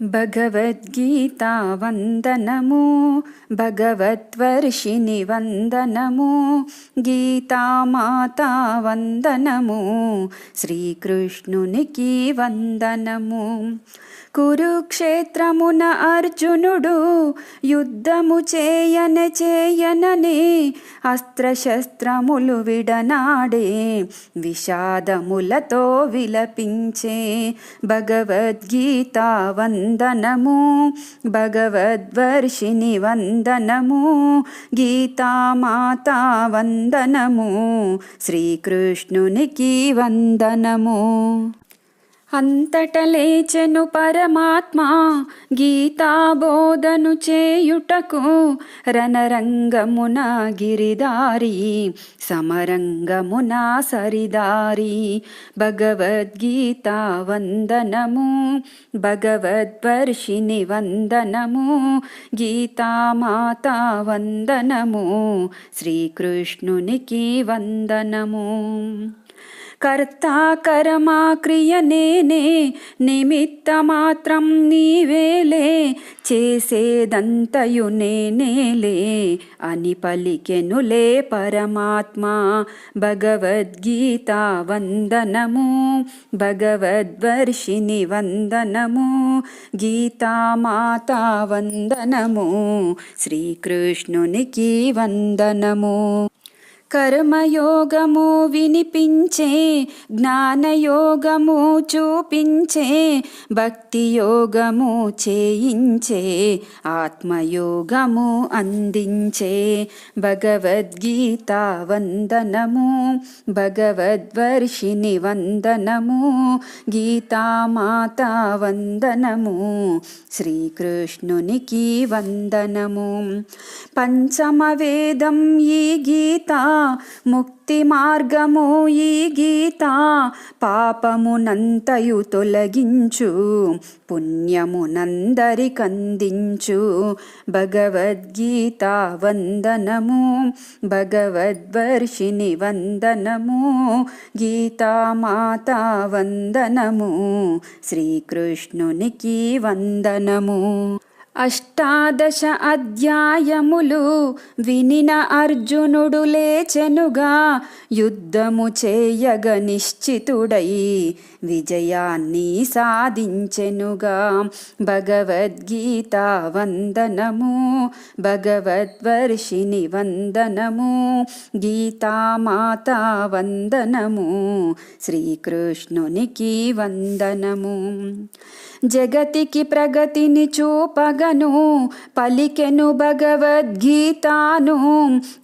భగవద్గీతా వందనము, భగవద్వర్షిణి వందనము, గీతామాతా వందనము, శ్రీకృష్ణునికి వందనము. కురుక్షేత్రమున అర్జునుడు యుద్ధము చేయననే అస్త్రశస్త్రములు విడనాడే విషాదములతో విలపించే. భగవద్గీతా వందనము, భగవద్వర్షిణి వందనము, గీతామాతా వందనము, శ్రీకృష్ణునికి వందనము. అంతట లేచెను పరమాత్మ గీతాబోధను చేయుటకు, రణరంగమున గిరిదారి సమరంగమున సరిదారి. భగవద్గీతా వందనము, భగవద్వర్షిణి వందనము, గీతామాతా వందనము, శ్రీకృష్ణునికి వందనము. కర్తా కర్మ క్రియ నేనే, నిమిత్త మాత్రం నీవేలే, చేసేదంతయు నేనేలే అని పలికెనులే పరమాత్మ. భగవద్గీతా వందనము, భగవద్వర్షిణి వందనము, గీతామాతా వందనము, శ్రీకృష్ణునికి వందనము. కర్మయోగము వినిపించే, జ్ఞానయోగము చూపించే, భక్తి యోగము చేయించే, ఆత్మయోగము అందించే. భగవద్గీతా వందనము, భగవద్వర్షిణి వందనము, గీతామాతా వందనము, శ్రీకృష్ణునికి వందనము. పంచమ వేదం ఈ గీత, ముక్తి మార్గము ఈ గీత, పాపమునంతయు తొలగించు, పుణ్యమునందరికందించు. భగవద్గీతా వందనము, భగవద్వర్షిణి వందనము, గీతామాతా వందనము, శ్రీకృష్ణునికి వందనము. అష్టాదశ అధ్యాయములు వినిన అర్జునుడు లేచెనుగా, యుద్ధము చేయగ నిశ్చితుడై విజయాన్ని సాధించెనుగా. భగవద్గీతా వందనము, భగవద్వర్షిణి వందనము, గీతామాతా వందనము, శ్రీకృష్ణునికి వందనము. జగతికి ప్రగతిని చూపగను పలికెను భగవద్గీతాను,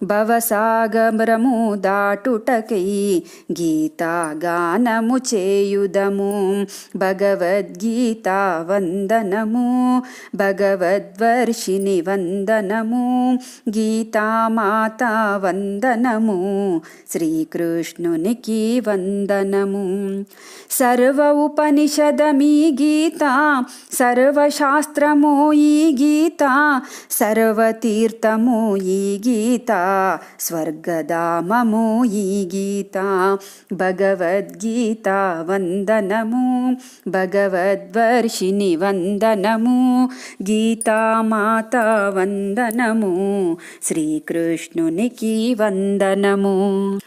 భవసాగరము దాటుటకై గీతాగానము చేయుదము. భగవద్గీతా వందనము, భగవద్వర్షిణి వందనము, గీతామాతా వందనము, శ్రీకృష్ణునికి వందనము. సర్వ ఉపనిషదమీ గీత, సర్వశాస్త్రము ఈ గీత, సర్వతీర్థము ఈ గీత, స్వర్గధామము ఈ గీత. భగవద్గీతా వందనము, భగవద్వర్షిణి వందనము, గీతామాతా వందనము, శ్రీకృష్ణునికి వందనము.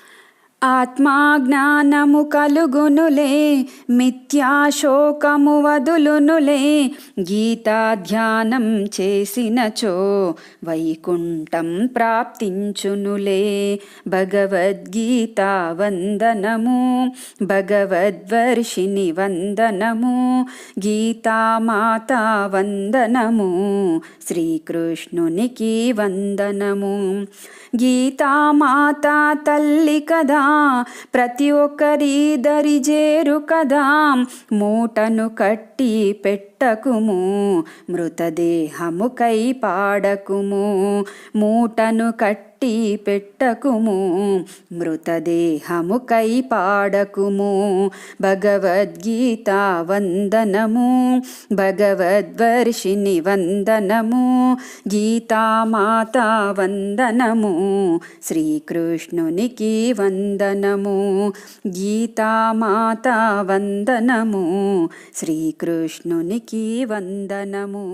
ఆత్మాజ్ఞానము కలుగునులే, మిథ్యాశోకము వదులునులే, గీతా ధ్యానం చేసినచో వైకుంఠం ప్రాప్తించునులే. భగవద్గీతా వందనము, భగవద్వర్షిణి వందనము, గీతామాతా వందనము, శ్రీకృష్ణునికి వందనము. గీతామాతా తల్లి కదా, ప్రతి ఒక్కరి దరి చేరు కదా, మూటను కట్టి పెట్టకుము, మృతదేహముకై పాడకుము, మూటను కట్టి కట్టి పెట్టకుము, మృతదేహముకై పాడకుము. భగవద్గీత వందనము, భగవద్వర్షిణి వందనము, గీతామాత వందనము, శ్రీకృష్ణునికి వందనము. గీతామాత వందనము, శ్రీకృష్ణునికి వందనము.